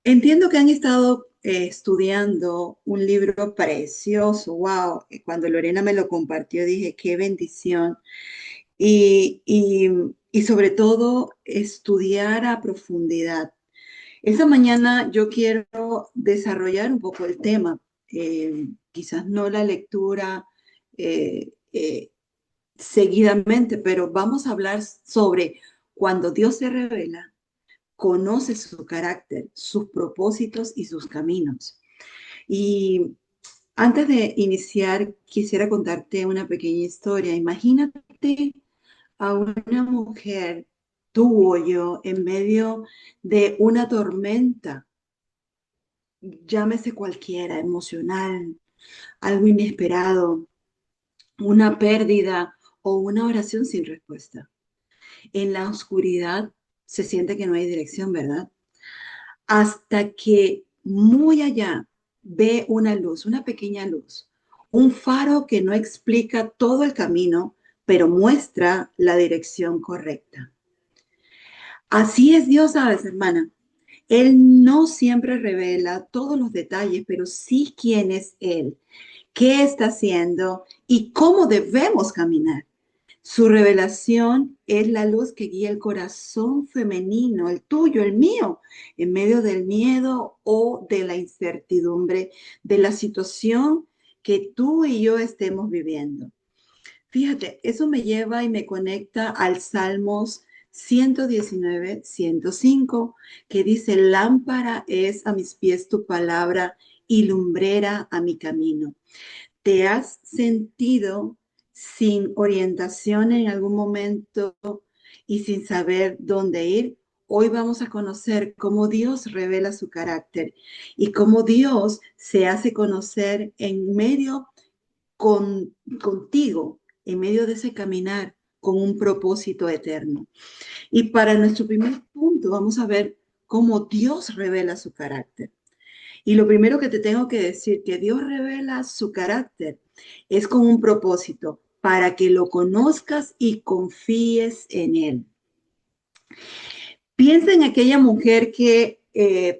Entiendo que han estado estudiando un libro precioso. Wow, cuando Lorena me lo compartió dije, qué bendición. Y, y, y sobre todo, estudiar a profundidad. Esta mañana yo quiero desarrollar un poco el tema. Quizás no la lectura eh, eh, seguidamente, pero vamos a hablar sobre cuando Dios se revela, conoce su carácter, sus propósitos y sus caminos. Y antes de iniciar, quisiera contarte una pequeña historia. Imagínate a una mujer, tú o yo, en medio de una tormenta, llámese cualquiera, emocional, algo inesperado, una pérdida o una oración sin respuesta. En la oscuridad se siente que no hay dirección, ¿verdad? Hasta que muy allá ve una luz, una pequeña luz, un faro que no explica todo el camino, pero muestra la dirección correcta. Así es Dios, sabes, hermana. Él no siempre revela todos los detalles, pero sí quién es Él, qué está haciendo y cómo debemos caminar. Su revelación es la luz que guía el corazón femenino, el tuyo, el mío, en medio del miedo o de la incertidumbre de la situación que tú y yo estemos viviendo. Fíjate, eso me lleva y me conecta al Salmos 119, 105, que dice, lámpara es a mis pies tu palabra y lumbrera a mi camino. ¿Te has sentido sin orientación en algún momento y sin saber dónde ir? Hoy vamos a conocer cómo Dios revela su carácter y cómo Dios se hace conocer en medio contigo, en medio de ese caminar con un propósito eterno. Y para nuestro primer punto vamos a ver cómo Dios revela su carácter. Y lo primero que te tengo que decir, que Dios revela su carácter, es con un propósito, para que lo conozcas y confíes en Él. Piensa en aquella mujer que,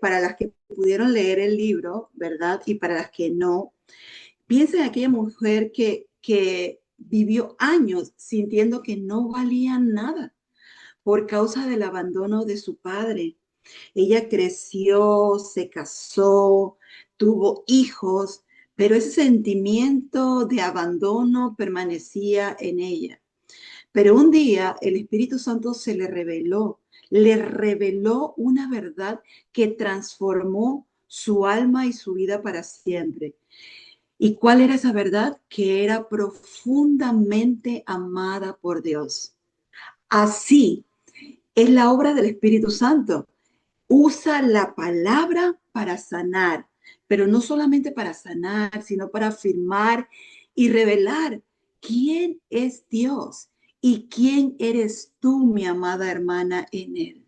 para las que pudieron leer el libro, ¿verdad? Y para las que no, piensa en aquella mujer que vivió años sintiendo que no valía nada por causa del abandono de su padre. Ella creció, se casó, tuvo hijos, pero ese sentimiento de abandono permanecía en ella. Pero un día el Espíritu Santo se le reveló una verdad que transformó su alma y su vida para siempre. ¿Y cuál era esa verdad? Que era profundamente amada por Dios. Así es la obra del Espíritu Santo. Usa la palabra para sanar, pero no solamente para sanar, sino para afirmar y revelar quién es Dios y quién eres tú, mi amada hermana, en Él.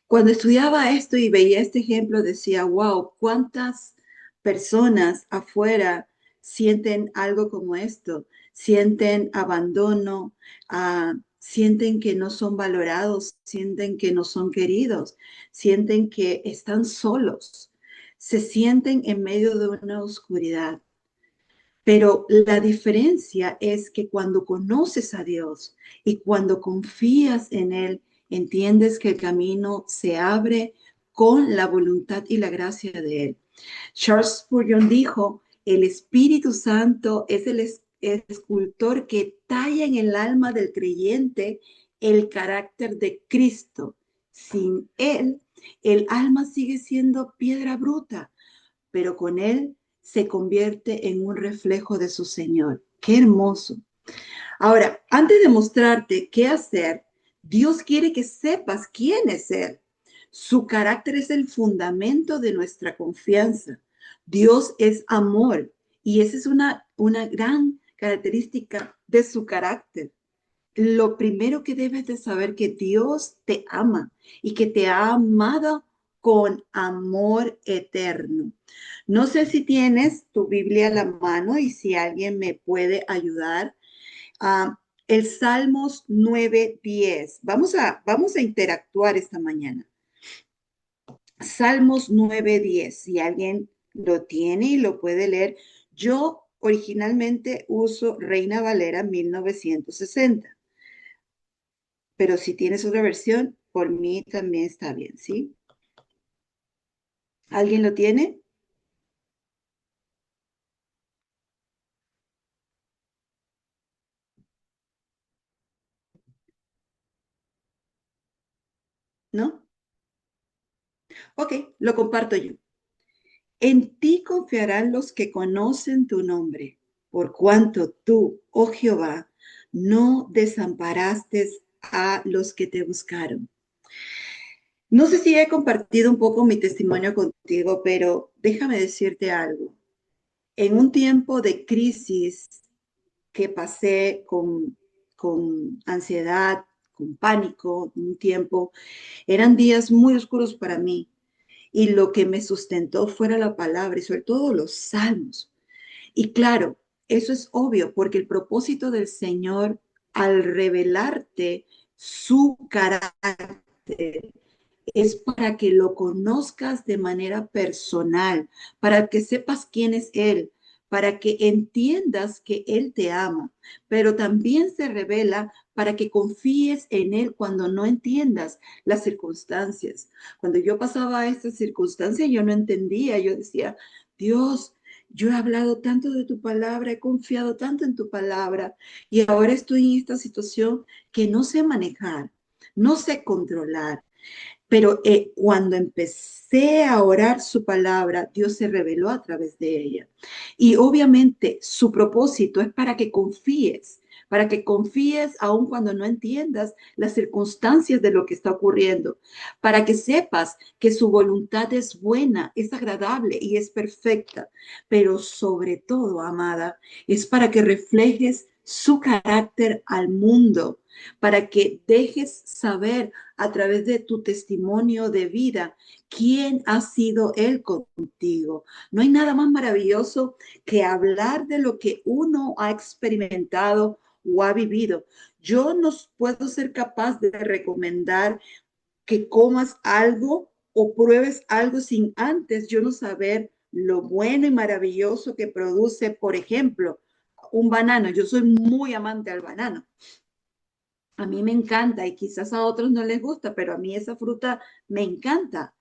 Cuando estudiaba esto y veía este ejemplo, decía, wow, ¿cuántas personas afuera sienten algo como esto? Sienten abandono, sienten que no son valorados, sienten que no son queridos, sienten que están solos, se sienten en medio de una oscuridad. Pero la diferencia es que cuando conoces a Dios y cuando confías en Él, entiendes que el camino se abre con la voluntad y la gracia de Él. Charles Spurgeon dijo, el Espíritu Santo es el escultor que talla en el alma del creyente el carácter de Cristo. Sin Él, el alma sigue siendo piedra bruta, pero con Él se convierte en un reflejo de su Señor. Qué hermoso. Ahora, antes de mostrarte qué hacer, Dios quiere que sepas quién es Él. Su carácter es el fundamento de nuestra confianza. Dios es amor y esa es una gran característica de su carácter. Lo primero que debes de saber que Dios te ama y que te ha amado con amor eterno. No sé si tienes tu Biblia a la mano y si alguien me puede ayudar. El Salmos 9:10. Vamos a interactuar esta mañana. Salmos 9:10, si alguien lo tiene y lo puede leer. Yo originalmente uso Reina Valera 1960, pero si tienes otra versión, por mí también está bien, ¿sí? ¿Alguien lo tiene? ¿No? Ok, lo comparto yo. En ti confiarán los que conocen tu nombre, por cuanto tú, oh Jehová, no desamparaste a los que te buscaron. No sé si he compartido un poco mi testimonio contigo, pero déjame decirte algo. En un tiempo de crisis que pasé con ansiedad, con pánico, un tiempo, eran días muy oscuros para mí. Y lo que me sustentó fuera la palabra y sobre todo los salmos. Y claro, eso es obvio porque el propósito del Señor al revelarte su carácter es para que lo conozcas de manera personal, para que sepas quién es Él, para que entiendas que Él te ama, pero también se revela para que confíes en Él cuando no entiendas las circunstancias. Cuando yo pasaba a estas circunstancias, yo no entendía, yo decía, Dios, yo he hablado tanto de tu palabra, he confiado tanto en tu palabra y ahora estoy en esta situación que no sé manejar, no sé controlar. Pero cuando empecé a orar su palabra, Dios se reveló a través de ella. Y obviamente su propósito es para que confíes aun cuando no entiendas las circunstancias de lo que está ocurriendo, para que sepas que su voluntad es buena, es agradable y es perfecta. Pero sobre todo, amada, es para que reflejes su carácter al mundo, para que dejes saber a través de tu testimonio de vida quién ha sido Él contigo. No hay nada más maravilloso que hablar de lo que uno ha experimentado o ha vivido. Yo no puedo ser capaz de recomendar que comas algo o pruebes algo sin antes yo no saber lo bueno y maravilloso que produce, por ejemplo, un banano. Yo soy muy amante al banano. A mí me encanta y quizás a otros no les gusta, pero a mí esa fruta me encanta.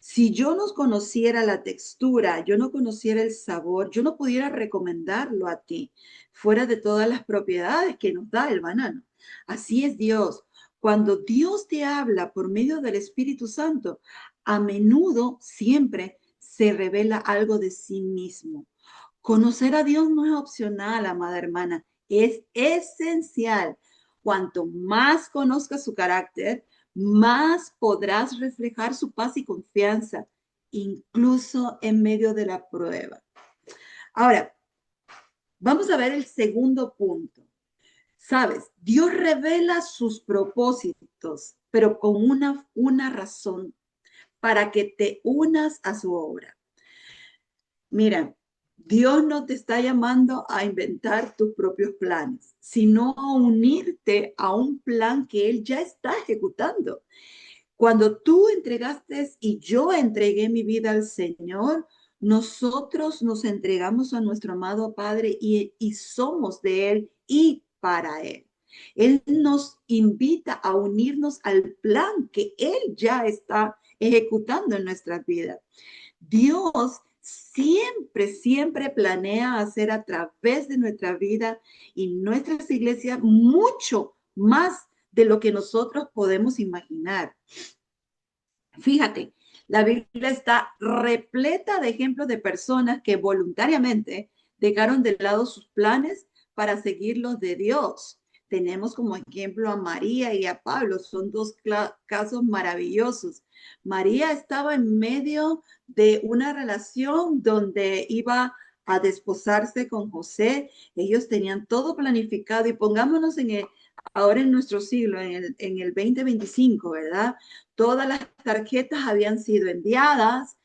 Si yo no conociera la textura, yo no conociera el sabor, yo no pudiera recomendarlo a ti, fuera de todas las propiedades que nos da el banano. Así es Dios. Cuando Dios te habla por medio del Espíritu Santo, a menudo siempre se revela algo de sí mismo. Conocer a Dios no es opcional, amada hermana, es esencial. Cuanto más conozcas su carácter, más podrás reflejar su paz y confianza, incluso en medio de la prueba. Ahora, vamos a ver el segundo punto. Sabes, Dios revela sus propósitos, pero con una razón, para que te unas a su obra. Mira, Dios no te está llamando a inventar tus propios planes, sino a unirte a un plan que Él ya está ejecutando. Cuando tú entregaste y yo entregué mi vida al Señor, nosotros nos entregamos a nuestro amado Padre y somos de Él y para Él. Él nos invita a unirnos al plan que Él ya está ejecutando en nuestras vidas. Dios siempre planea hacer a través de nuestra vida y nuestras iglesias mucho más de lo que nosotros podemos imaginar. Fíjate, la Biblia está repleta de ejemplos de personas que voluntariamente dejaron de lado sus planes para seguir los de Dios. Tenemos como ejemplo a María y a Pablo, son dos casos maravillosos. María estaba en medio de una relación donde iba a desposarse con José. Ellos tenían todo planificado y pongámonos ahora en nuestro siglo, en el 2025, ¿verdad? Todas las tarjetas habían sido enviadas,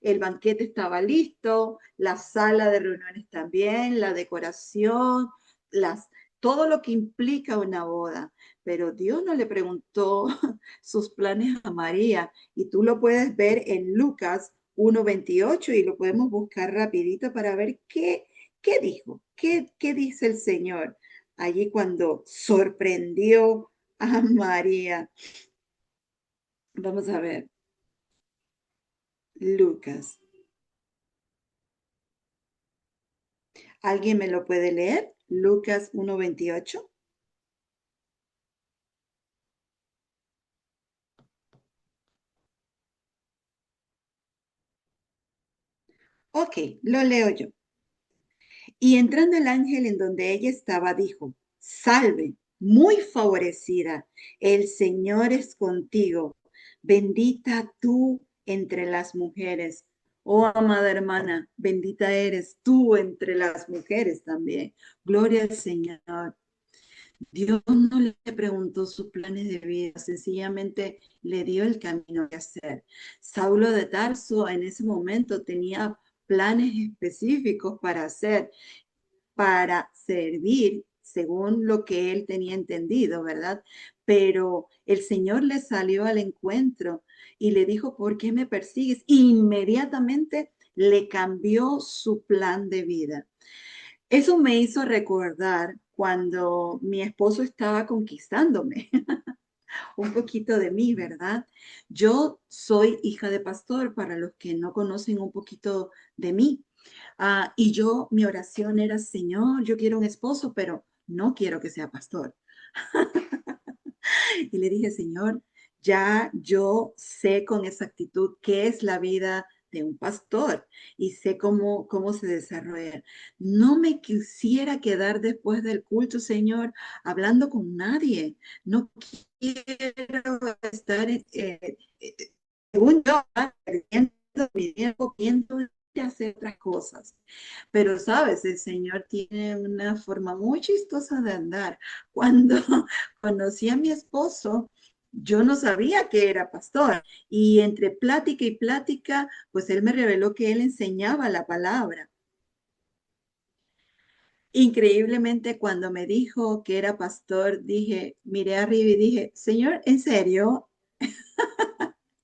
el banquete estaba listo, la sala de reuniones también, la decoración, todo lo que implica una boda. pero Dios no le preguntó sus planes a María. Y tú lo puedes ver en Lucas 1:28 y lo podemos buscar rapidito para ver qué dijo, qué dice el Señor allí cuando sorprendió a María. Vamos a ver, Lucas. ¿Alguien me lo puede leer? Lucas 1:28. Ok, lo leo yo. Y entrando el ángel en donde ella estaba, dijo, salve, muy favorecida, el Señor es contigo, bendita tú entre las mujeres. Oh, amada hermana, bendita eres tú entre las mujeres también. Gloria al Señor. Dios no le preguntó sus planes de vida, sencillamente le dio el camino que hacer. Saulo de Tarso en ese momento tenía planes específicos para hacer, para servir según lo que él tenía entendido, ¿verdad? Pero el Señor le salió al encuentro y le dijo, ¿por qué me persigues? Inmediatamente le cambió su plan de vida. Eso me hizo recordar cuando mi esposo estaba conquistándome, un poquito de mí, ¿verdad? Yo soy hija de pastor, para los que no conocen un poquito de mí. Y yo, mi oración era, Señor, yo quiero un esposo, pero no quiero que sea pastor. Y le dije, Señor, ya yo sé con exactitud qué es la vida de un pastor y sé cómo se desarrolla. No me quisiera quedar después del culto, Señor, hablando con nadie. No quiero estar, según yo, perdiendo mi tiempo viendo hacer otras cosas. Pero, sabes, el Señor tiene una forma muy chistosa de andar. Cuando conocí a mi esposo, yo no sabía que era pastor y entre plática y plática, pues él me reveló que él enseñaba la palabra. Increíblemente, cuando me dijo que era pastor, dije, miré arriba y dije, Señor, ¿en serio?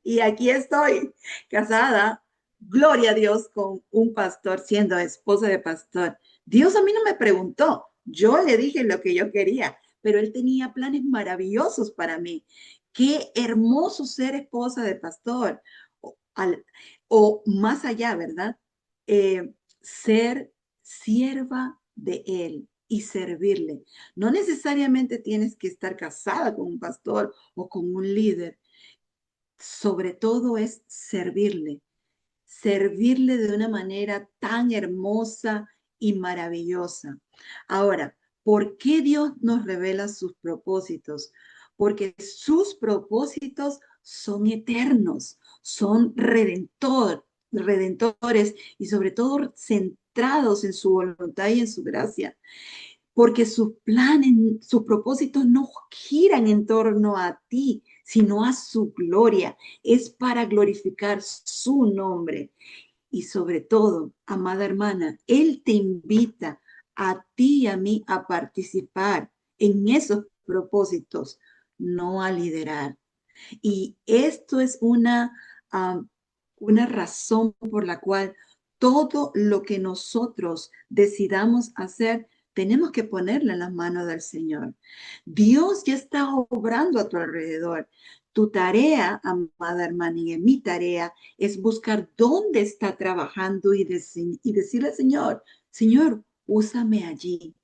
Y aquí estoy, casada, gloria a Dios, con un pastor, siendo esposa de pastor. Dios a mí no me preguntó, yo le dije lo que yo quería, pero él tenía planes maravillosos para mí. Qué hermoso ser esposa de pastor, o, o más allá, ¿verdad? Ser sierva de él y servirle. No necesariamente tienes que estar casada con un pastor o con un líder, sobre todo es servirle de una manera tan hermosa y maravillosa. Ahora, ¿por qué Dios nos revela sus propósitos? Porque sus propósitos son eternos, son redentores y sobre todo centrados en su voluntad y en su gracia, porque sus planes, sus propósitos no giran en torno a ti, sino a su gloria. Es para glorificar su nombre. Y sobre todo, amada hermana, Él te invita a ti y a mí a participar en esos propósitos, no a liderar. Y esto es una razón por la cual todo lo que nosotros decidamos hacer, tenemos que ponerle en las manos del Señor. Dios ya está obrando a tu alrededor. Tu tarea, amada hermana, y mi tarea es buscar dónde está trabajando y decirle, Señor, Señor, úsame allí.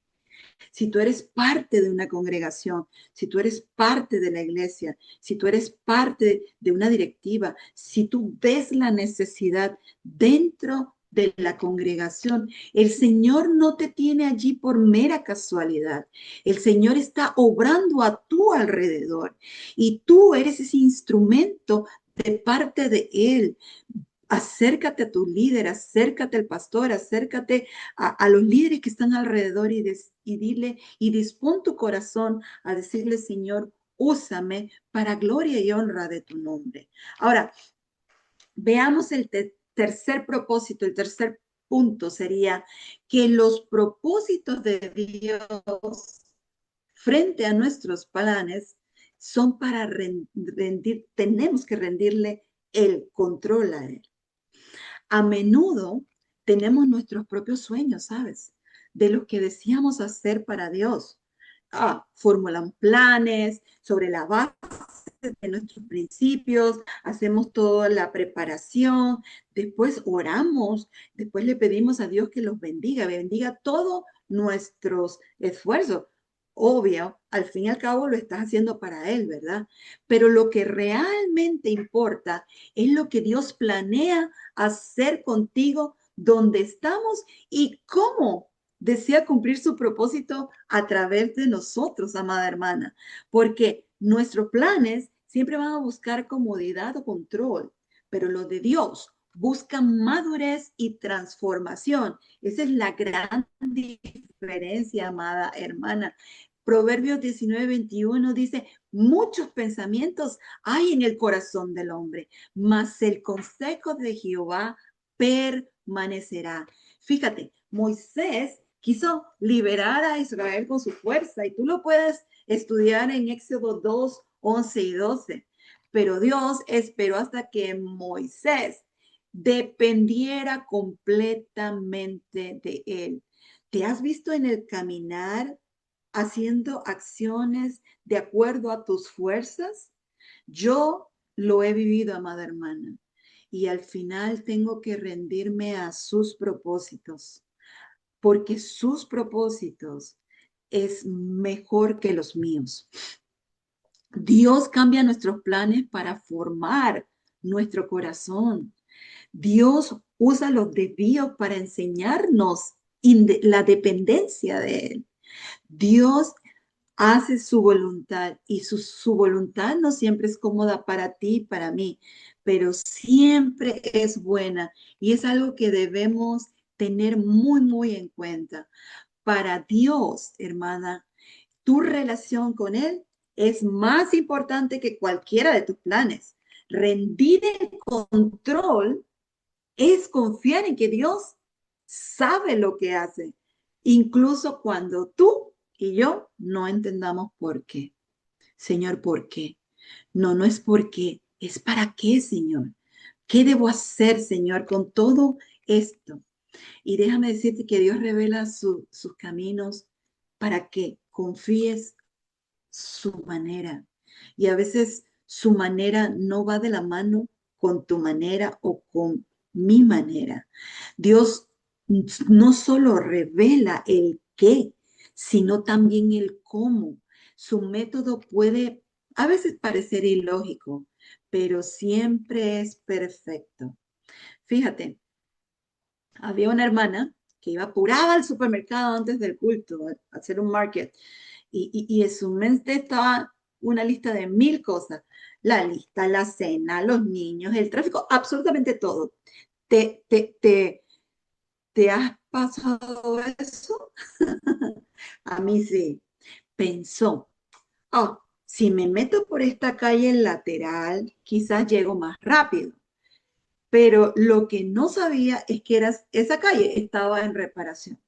Si tú eres parte de una congregación, si tú eres parte de la iglesia, si tú eres parte de una directiva, si tú ves la necesidad dentro de la congregación, el Señor no te tiene allí por mera casualidad. El Señor está obrando a tu alrededor y tú eres ese instrumento de parte de Él. Acércate a tu líder, acércate al pastor, acércate a los líderes que están alrededor y dile y dispón tu corazón a decirle, Señor, úsame para gloria y honra de tu nombre. Ahora, veamos el tercer propósito, el tercer punto sería que los propósitos de Dios frente a nuestros planes son para rendir, tenemos que rendirle el control a Él. A menudo tenemos nuestros propios sueños, ¿sabes? De lo que deseamos hacer para Dios. Formulamos planes sobre la base de nuestros principios, hacemos toda la preparación, después oramos, después le pedimos a Dios que los bendiga todos nuestros esfuerzos. Obvio, al fin y al cabo lo estás haciendo para Él, ¿verdad? Pero lo que realmente importa es lo que Dios planea hacer contigo, donde estamos y cómo desea cumplir su propósito a través de nosotros, amada hermana, porque nuestros planes siempre van a buscar comodidad o control, pero los de Dios buscan madurez y transformación. Esa es la gran diferencia, amada hermana. Proverbios 19:21 dice, muchos pensamientos hay en el corazón del hombre, mas el consejo de Jehová permanecerá. Fíjate, Moisés quiso liberar a Israel con su fuerza y tú lo puedes estudiar en Éxodo 2, 11 y 12. Pero Dios esperó hasta que Moisés dependiera completamente de él. ¿Te has visto en el caminar haciendo acciones de acuerdo a tus fuerzas? Yo lo he vivido, amada hermana, y al final tengo que rendirme a sus propósitos, porque sus propósitos es mejor que los míos. Dios cambia nuestros planes para formar nuestro corazón. Dios usa los desvíos para enseñarnos la dependencia de Él. Dios hace su voluntad y su voluntad no siempre es cómoda para ti y para mí, pero siempre es buena y es algo que debemos tener muy, muy en cuenta. Para Dios, hermana, tu relación con Él es más importante que cualquiera de tus planes. Rendir el control es confiar en que Dios sabe lo que hace, incluso cuando tú y yo no entendamos por qué. Señor, ¿por qué? No, no es por qué, es para qué, Señor. ¿Qué debo hacer, Señor, con todo esto? Y déjame decirte que Dios revela sus caminos para que confíes su manera. Y a veces su manera no va de la mano con tu manera o con mi manera. Dios no solo revela el qué, sino también el cómo. Su método puede a veces parecer ilógico, pero siempre es perfecto. Fíjate, había una hermana que iba apurada al supermercado antes del culto, a hacer un market, y en su mente estaba una lista de 1000 cosas. La lista, la cena, los niños, el tráfico, absolutamente todo. ¿Te, te, te, te has pasado eso? A mí sí. Pensó, oh, si me meto por esta calle lateral, quizás llego más rápido. Pero lo que no sabía es que esa calle estaba en reparación.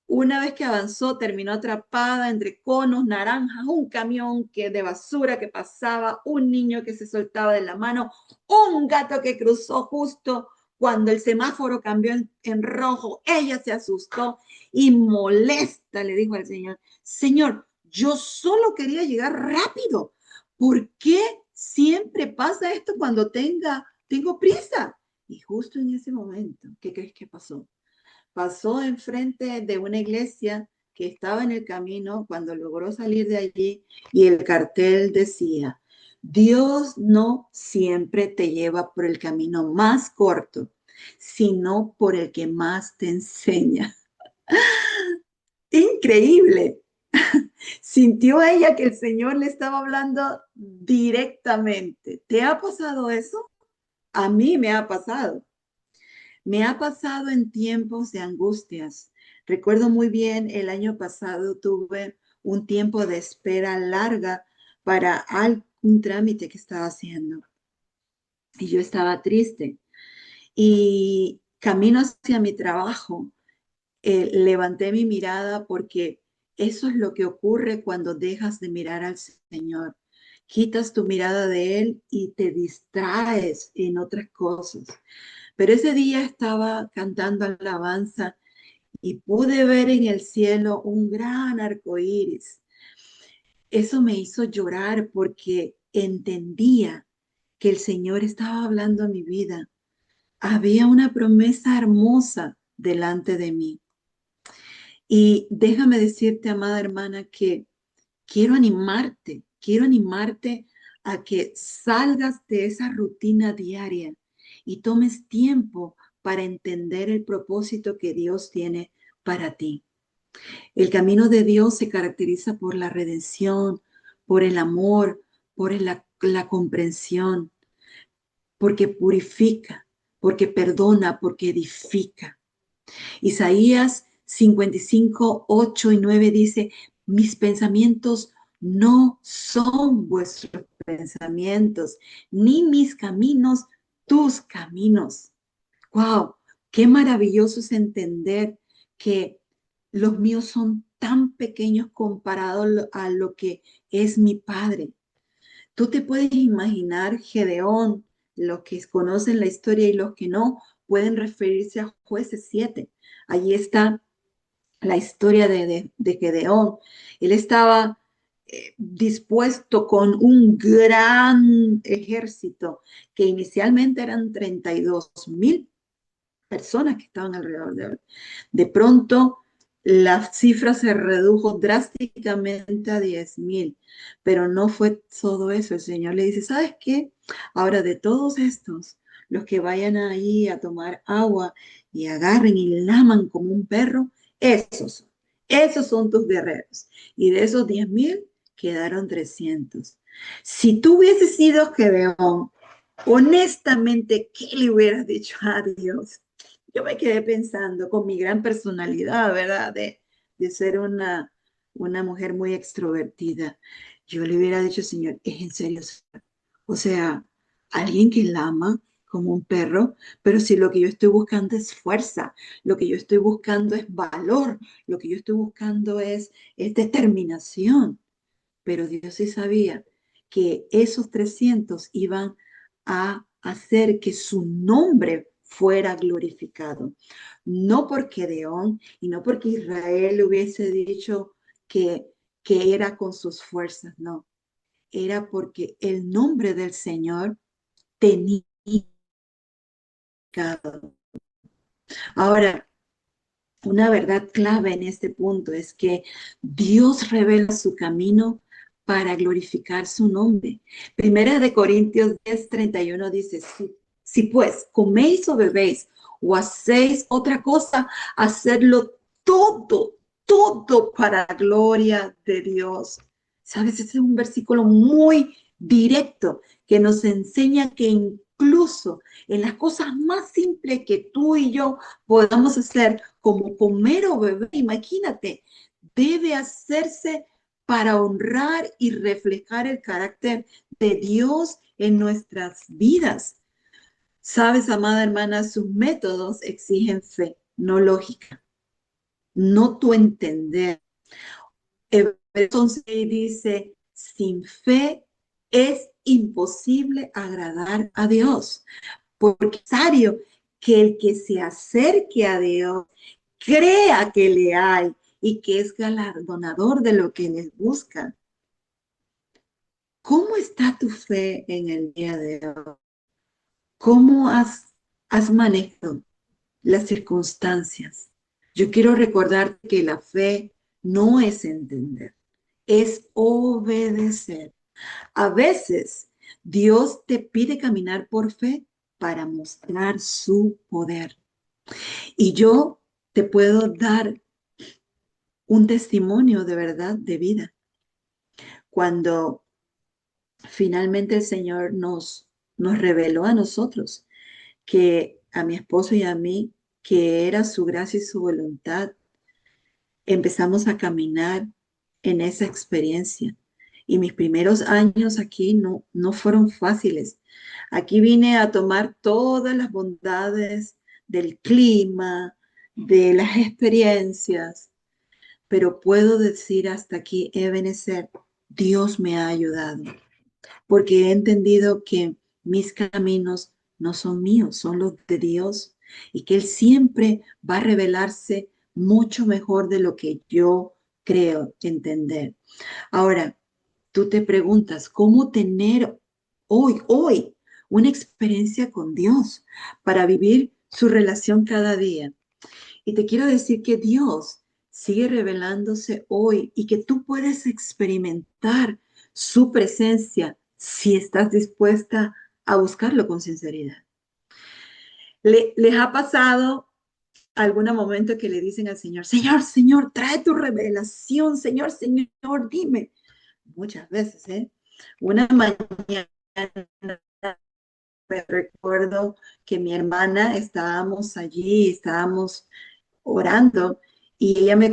Una vez que avanzó, terminó atrapada entre conos naranjas, un camión de basura que pasaba, un niño que se soltaba de la mano, un gato que cruzó justo cuando el semáforo cambió en rojo. Ella se asustó y molesta le dijo al Señor, Señor, yo solo quería llegar rápido. ¿Por qué siempre pasa esto cuando tengo prisa? Y justo en ese momento, ¿qué crees que pasó? Pasó enfrente de una iglesia que estaba en el camino cuando logró salir de allí y el cartel decía, Dios no siempre te lleva por el camino más corto, sino por el que más te enseña. Increíble. Sintió ella que el Señor le estaba hablando directamente. ¿Te ha pasado eso? A mí me ha pasado. Me ha pasado en tiempos de angustias. Recuerdo muy bien, el año pasado tuve un tiempo de espera larga para algún trámite que estaba haciendo y yo estaba triste. Y camino hacia mi trabajo, levanté mi mirada porque Eso es lo que ocurre cuando dejas de mirar al Señor. Quitas tu mirada de Él y te distraes en otras cosas. Pero ese día estaba cantando alabanza y pude ver en el cielo un gran arco iris. Eso me hizo llorar porque entendía que el Señor estaba hablando a mi vida. Había una promesa hermosa delante de mí. Y déjame decirte, amada hermana, que quiero animarte a que salgas de esa rutina diaria y tomes tiempo para entender el propósito que Dios tiene para ti. El camino de Dios se caracteriza por la redención, por el amor, por la comprensión, porque purifica, porque perdona, porque edifica. Isaías 55, 8 y 9 dice, mis pensamientos no son vuestros pensamientos, ni mis caminos tus caminos. ¡Wow! Qué maravilloso es entender que los míos son tan pequeños comparado a lo que es mi Padre. Tú te puedes imaginar Gedeón, los que conocen la historia y los que no, pueden referirse a Jueces 7. Allí está la historia de Gedeón. Él estaba dispuesto con un gran ejército que inicialmente eran 32,000 personas que estaban alrededor de él. De pronto, la cifra se redujo drásticamente a 10,000, pero no fue todo eso. El Señor le dice, ¿sabes qué? Ahora de todos estos, los que vayan ahí a tomar agua y agarren y laman como un perro, esos son tus guerreros. Y de esos 10,000 quedaron 300. Si tú hubieses sido Gedeón, honestamente, ¿qué le hubieras dicho a Dios? Yo me quedé pensando con mi gran personalidad, ¿verdad? De ser una mujer muy extrovertida. Yo le hubiera dicho, Señor, es en serio. O sea, alguien que la ama como un perro, pero si lo que yo estoy buscando es fuerza, lo que yo estoy buscando es valor, lo que yo estoy buscando es determinación. Pero Dios sí sabía que esos 300 iban a hacer que su nombre fuera glorificado. No porque Gedeón y no porque Israel hubiese dicho que era con sus fuerzas, no. Era porque el nombre del Señor tenía. Ahora, una verdad clave en este punto es que Dios revela su camino para glorificar su nombre. Primera de Corintios 10:31 dice, si pues coméis o bebéis o hacéis otra cosa, hacedlo todo para la gloria de Dios. ¿Sabes? Ese es un versículo muy directo que nos enseña que incluso en las cosas más simples que tú y yo podamos hacer, como comer o beber, imagínate, debe hacerse para honrar y reflejar el carácter de Dios en nuestras vidas. Sabes, amada hermana, sus métodos exigen fe, no lógica, no tu entender. Entonces dice, sin fe es imposible agradar a Dios, porque es necesario que el que se acerque a Dios crea que le hay y que es galardonador de lo que les busca. ¿Cómo está tu fe en el día de hoy? ¿Cómo has manejado las circunstancias? Yo quiero recordar que la fe no es entender, es obedecer. A veces Dios te pide caminar por fe para mostrar su poder. Y yo te puedo dar un testimonio de verdad de vida. Cuando finalmente el Señor nos reveló a nosotros, que a mi esposo y a mí, que era su gracia y su voluntad, empezamos a caminar en esa experiencia. Y mis primeros años aquí no fueron fáciles. Aquí vine a tomar todas las bondades del clima, de las experiencias, pero puedo decir hasta aquí, Ebenezer, Dios me ha ayudado, porque he entendido que mis caminos no son míos, son los de Dios, y que Él siempre va a revelarse mucho mejor de lo que yo creo entender. Ahora, tú te preguntas, ¿cómo tener hoy, una experiencia con Dios para vivir su relación cada día? Y te quiero decir que Dios sigue revelándose hoy y que tú puedes experimentar su presencia si estás dispuesta a buscarlo con sinceridad. ¿Les ha pasado algún momento que le dicen al Señor, Señor, Señor, trae tu revelación, Señor, Señor, dime? Muchas veces, ¿eh? Una mañana me recuerdo que mi hermana estábamos allí, estábamos orando y ella me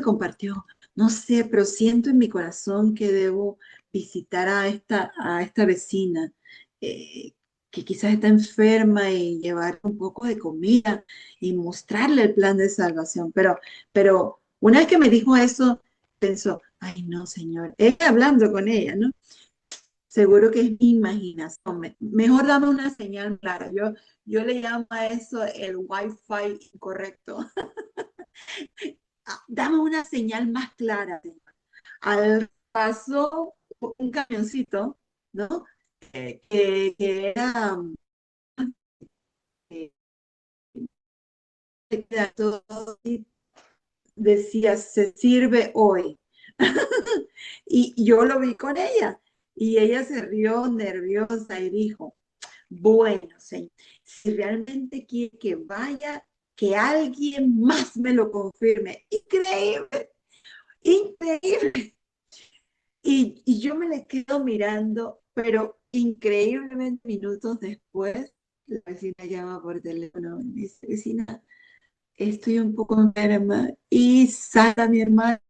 compartió, no sé, pero siento en mi corazón que debo visitar a esta vecina eh, que quizás está enferma y llevar un poco de comida y mostrarle el plan de salvación. Pero una vez que me dijo eso, pensó, ay no, Señor, ella hablando con ella, ¿no? Seguro que es mi imaginación. Mejor dame una señal clara. Yo le llamo a eso el Wi-Fi incorrecto. Dame una señal más clara. Al paso un camioncito, ¿no? Que era, eh, todo, decía, se sirve hoy. Y yo lo vi con ella. Y ella se rió nerviosa y dijo, bueno, señor, si realmente quiere que vaya, que alguien más me lo confirme. Increíble, increíble. Y yo me le quedo mirando, pero increíblemente minutos después, la vecina llama por teléfono y me dice, vecina, estoy un poco enferma y sale mi hermana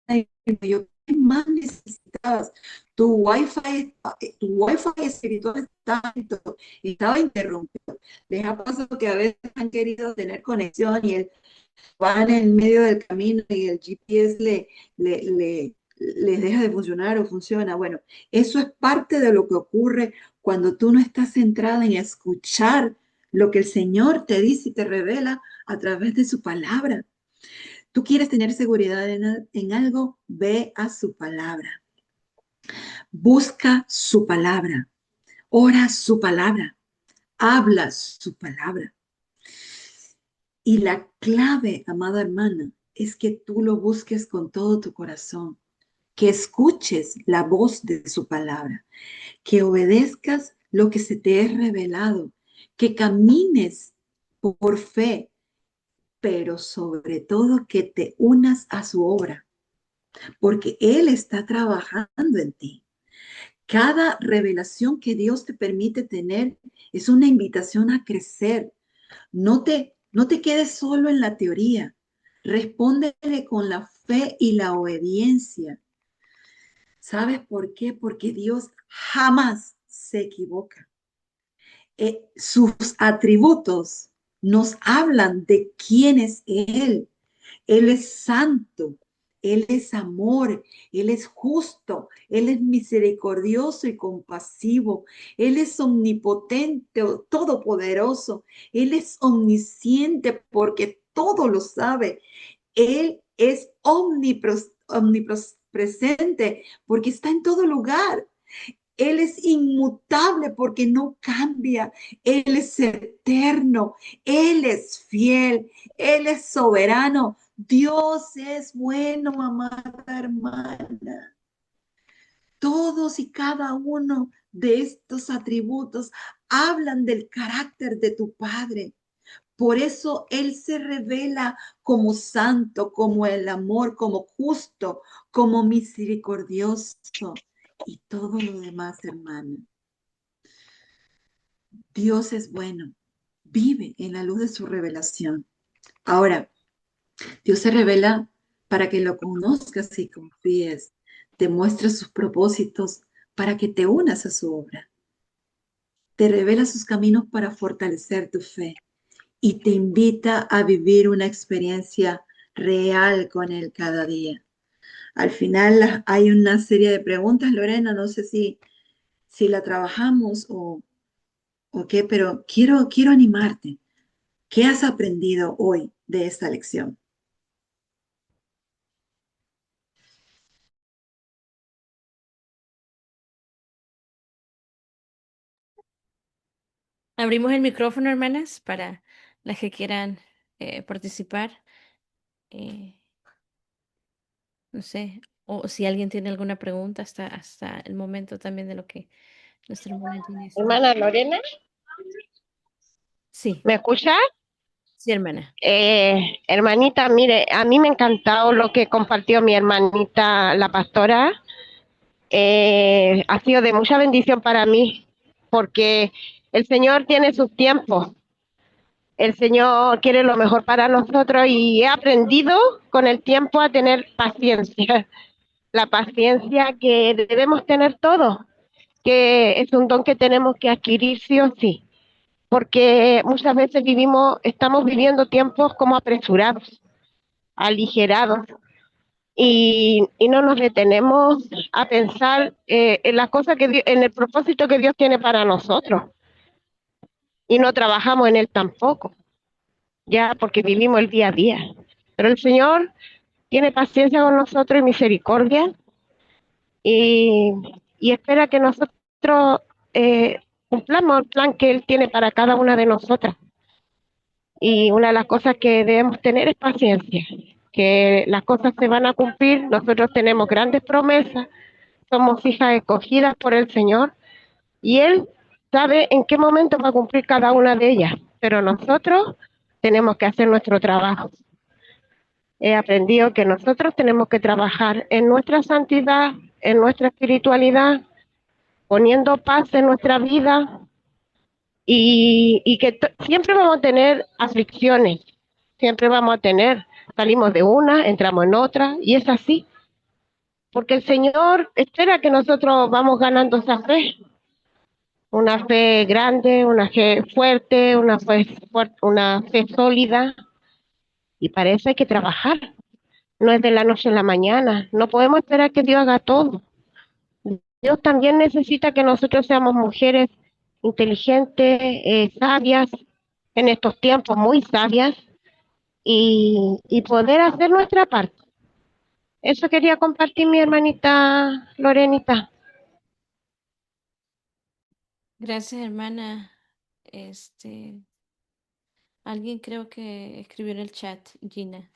y yo, ¿qué más necesitabas? Tu wifi espiritual estaba interrumpido. Les ha pasado que a veces han querido tener conexión y van en medio del camino y el GPS les deja de funcionar o funciona. Bueno, eso es parte de lo que ocurre cuando tú no estás centrada en escuchar lo que el Señor te dice y te revela a través de su palabra. Tú quieres tener seguridad en algo, ve a su palabra. Busca su palabra. Ora su palabra. Habla su palabra. Y la clave, amada hermana, es que tú lo busques con todo tu corazón, que escuches la voz de su palabra, que obedezcas lo que se te es revelado, que camines por fe, pero sobre todo que te unas a su obra, porque Él está trabajando en ti. Cada revelación que Dios te permite tener es una invitación a crecer. No te quedes solo en la teoría. Respóndele con la fe y la obediencia. ¿Sabes por qué? Porque Dios jamás se equivoca. Sus atributos nos hablan de quién es Él. Él es santo, Él es amor, Él es justo, Él es misericordioso y compasivo, Él es omnipotente, todopoderoso, Él es omnisciente porque todo lo sabe, Él es omnipresente porque está en todo lugar. Él es inmutable porque no cambia. Él es eterno. Él es fiel. Él es soberano. Dios es bueno, amada hermana. Todos y cada uno de estos atributos hablan del carácter de tu Padre. Por eso Él se revela como santo, como el amor, como justo, como misericordioso y todo lo demás, hermana. Dios es bueno. Vive en la luz de su revelación. Ahora, Dios se revela para que lo conozcas y confíes. Te muestra sus propósitos para que te unas a su obra. Te revela sus caminos para fortalecer tu fe y te invita a vivir una experiencia real con Él cada día. Al final hay una serie de preguntas, Lorena, no sé si la trabajamos o qué, pero quiero animarte. ¿Qué has aprendido hoy de esta lección? Abrimos el micrófono, hermanas, para las que quieran participar. Eh, no sé, o si alguien tiene alguna pregunta hasta el momento también de lo que nuestra hermana Gina está. Hermana Lorena, Sí, ¿me escucha? sí, hermana. Hermanita, mire, a mí me ha encantado lo que compartió mi hermanita, la pastora. Ha sido de mucha bendición para mí, porque el Señor tiene sus tiempos. El Señor quiere lo mejor para nosotros y he aprendido con el tiempo a tener paciencia, la paciencia que debemos tener todos, que es un don que tenemos que adquirir sí o sí, porque muchas veces estamos viviendo tiempos como apresurados, aligerados, y no nos detenemos a pensar en las cosas en el propósito que Dios tiene para nosotros, y no trabajamos en él tampoco, ya porque vivimos el día a día. Pero el Señor tiene paciencia con nosotros y misericordia, y, y espera que nosotros cumplamos el plan que Él tiene para cada una de nosotras. Y una de las cosas que debemos tener es paciencia, que las cosas se van a cumplir. Nosotros tenemos grandes promesas, somos hijas escogidas por el Señor y Él sabe en qué momento va a cumplir cada una de ellas, pero nosotros tenemos que hacer nuestro trabajo. He aprendido que nosotros tenemos que trabajar en nuestra santidad, en nuestra espiritualidad, poniendo paz en nuestra vida, y que siempre vamos a tener aflicciones, siempre vamos a tener, salimos de una, entramos en otra, y es así, porque el Señor espera que nosotros vamos ganando esa fe, una fe grande, una fe fuerte, una fe sólida, y para eso hay que trabajar, no es de la noche a la mañana, no podemos esperar que Dios haga todo. Dios también necesita que nosotros seamos mujeres inteligentes, sabias, en estos tiempos muy sabias, y poder hacer nuestra parte. Eso quería compartir mi hermanita Lorenita. Gracias, hermana. Este, alguien creo que escribió en el chat, Gina.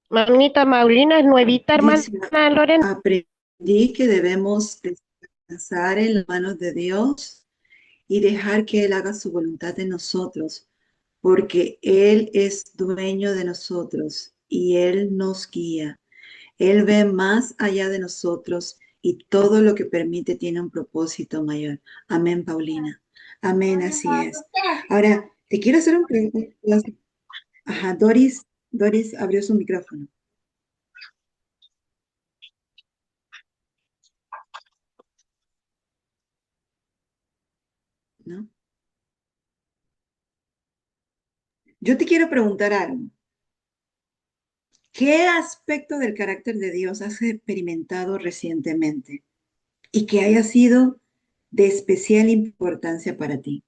Mamita Maulina es nuevita, hermana Dice, Lorena. aprendí que debemos descansar en las manos de Dios y dejar que Él haga su voluntad en nosotros, porque Él es dueño de nosotros y Él nos guía. Él ve más allá de nosotros y todo lo que permite tiene un propósito mayor. Amén, Paulina. Amén, así es. Ahora, te quiero hacer un pregunta. Ajá, Doris abrió su micrófono, ¿no? Yo te quiero preguntar algo. ¿Qué aspecto del carácter de Dios has experimentado recientemente y que haya sido de especial importancia para ti?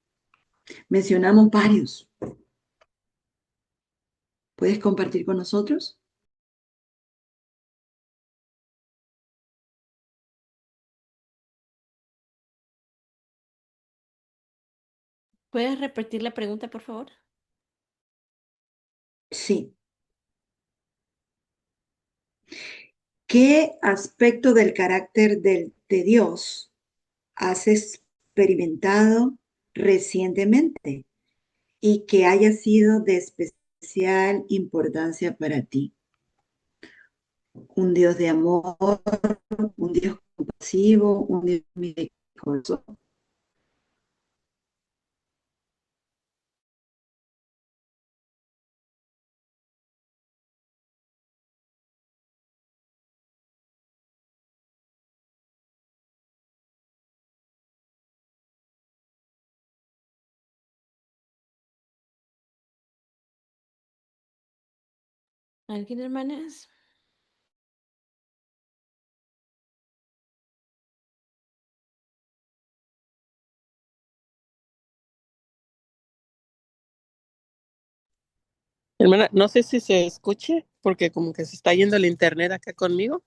Mencionamos varios. ¿Puedes compartir con nosotros? ¿Puedes repetir la pregunta, por favor? Sí. ¿Qué aspecto del carácter de Dios has experimentado recientemente y que haya sido de especial importancia para ti? Un Dios de amor, un Dios compasivo, un Dios misericordioso. ¿Alguien, hermanas? Hermana, no sé si se escuche, porque como que se está yendo el internet acá conmigo.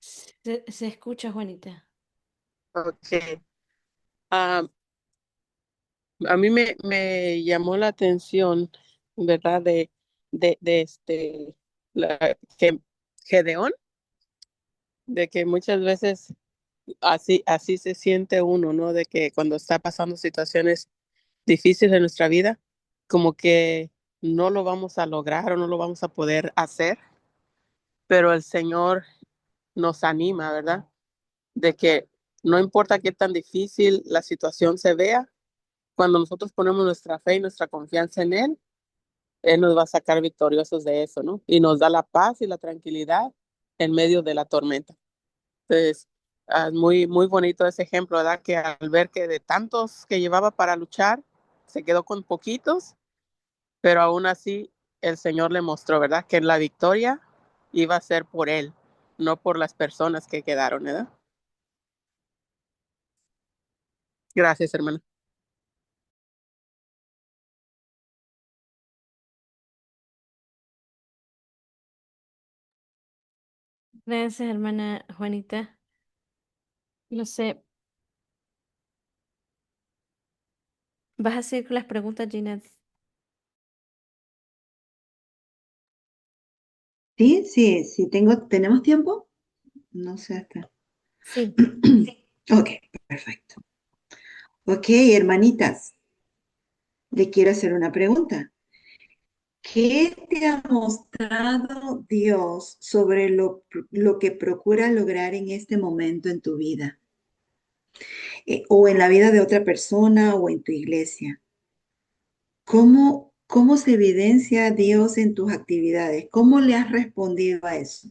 Se escucha, Juanita. Ok. Ah, a mí me llamó la atención, ¿verdad? De que Gedeón, de que muchas veces así se siente uno, ¿no? De que cuando está pasando situaciones difíciles en nuestra vida, como que no lo vamos a lograr o no lo vamos a poder hacer, pero el Señor nos anima, ¿verdad? De que no importa qué tan difícil la situación se vea, cuando nosotros ponemos nuestra fe y nuestra confianza en Él nos va a sacar victoriosos de eso, ¿no? Y nos da la paz y la tranquilidad en medio de la tormenta. Entonces, muy, muy bonito ese ejemplo, ¿verdad? Que al ver que de tantos que llevaba para luchar, se quedó con poquitos, pero aún así el Señor le mostró, ¿verdad? Que la victoria iba a ser por Él, no por las personas que quedaron, ¿verdad? Gracias, hermano. Gracias, hermana Juanita. No sé, ¿vas a seguir con las preguntas, Gina? Sí, sí, sí, ¿tenemos tiempo? No sé hasta. Sí. Ok, perfecto. Ok, hermanitas, le quiero hacer una pregunta. ¿Qué te ha mostrado Dios sobre lo que procura lograr en este momento en tu vida? O en la vida de otra persona o en tu iglesia. ¿Cómo se evidencia Dios en tus actividades? ¿Cómo le has respondido a eso?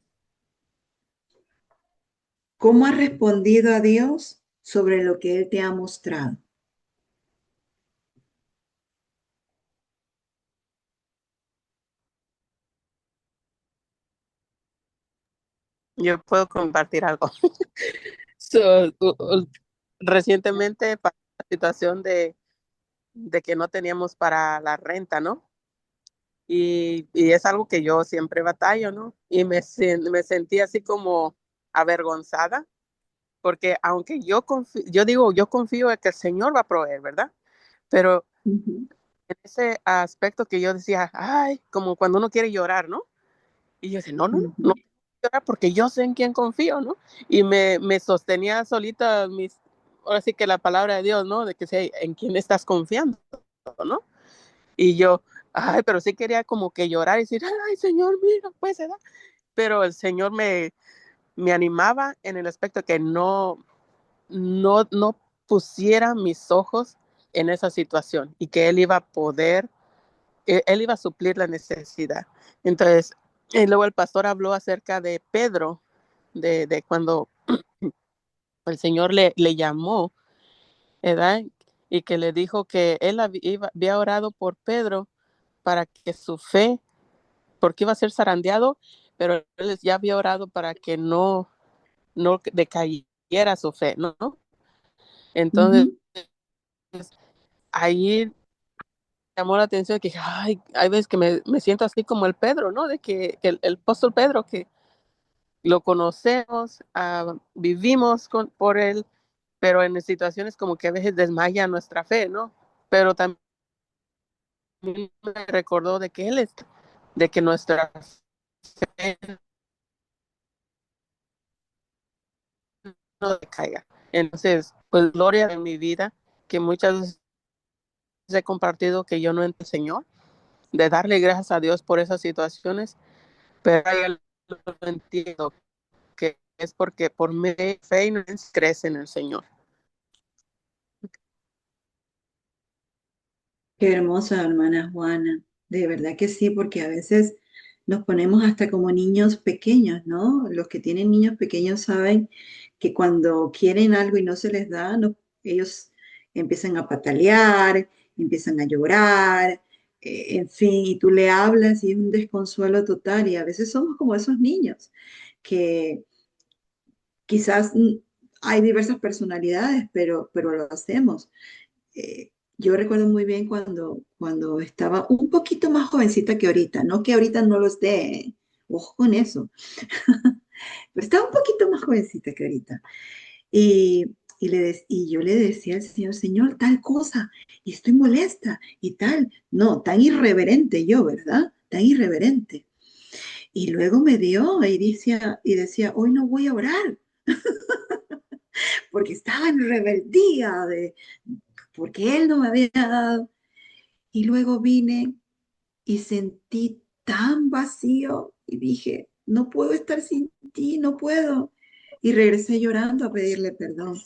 ¿Cómo has respondido a Dios sobre lo que Él te ha mostrado? Yo puedo compartir algo. So, recientemente pasó la situación de que no teníamos para la renta, ¿no? Y es algo que yo siempre batallo, ¿no? Y me sentí así como avergonzada, porque aunque yo digo, yo confío en que el Señor va a proveer, ¿verdad? Pero Ujú, en ese aspecto que yo decía, ay, como cuando uno quiere llorar, ¿no? Y yo decía, no, no, no, no ujú, quiero llorar porque yo sé en quién confío, ¿no? Y me sostenía solita ahora sí que la palabra de Dios, ¿no? De que sé en quién estás confiando, ¿no? Y yo, ay, pero sí quería como que llorar y decir, ay, Señor, mira, pues, ¿verdad? Pero el Señor me animaba en el aspecto que no pusiera mis ojos en esa situación y que Él iba a poder, Él iba a suplir la necesidad. Entonces, y luego el pastor habló acerca de Pedro, de cuando el Señor le llamó, ¿verdad? Y que le dijo que él había orado por Pedro para que su fe, porque iba a ser zarandeado, pero él ya había orado para que no decayera su fe, ¿no? Entonces, ujú. ahí llamó la atención que, ay, hay veces que me siento así como el Pedro, ¿no? De que el apóstol Pedro, que lo conocemos, vivimos por él, pero en situaciones como que a veces desmaya nuestra fe, ¿no? Pero también me recordó de que de que nuestra fe no decaiga. Entonces, pues gloria en mi vida, que muchas veces he compartido que yo no entiendo al Señor, de darle gracias a Dios por esas situaciones, pero ya lo entiendo, que es porque por mi fe y no crece en el Señor. Qué hermosa, hermana Juana. De verdad que sí, porque a veces nos ponemos hasta como niños pequeños, ¿no? Los que tienen niños pequeños saben que cuando quieren algo y no se les da, ellos empiezan a patalear, empiezan a llorar, en fin, y tú le hablas y es un desconsuelo total, y a veces somos como esos niños que quizás hay diversas personalidades, pero lo hacemos. Yo recuerdo muy bien cuando estaba un poquito más jovencita que ahorita, no que ahorita no lo esté, ojo con eso, pero estaba un poquito más jovencita que ahorita. Y, y yo le decía al Señor, Señor, tal cosa, y estoy molesta y tal. No, tan irreverente yo, ¿verdad? Tan irreverente. Y luego me dio y decía, hoy no voy a orar, porque estaba en rebeldía, porque Él no me había dado. Y luego vine y sentí tan vacío y dije, no puedo estar sin ti, no puedo. Y regresé llorando a pedirle perdón.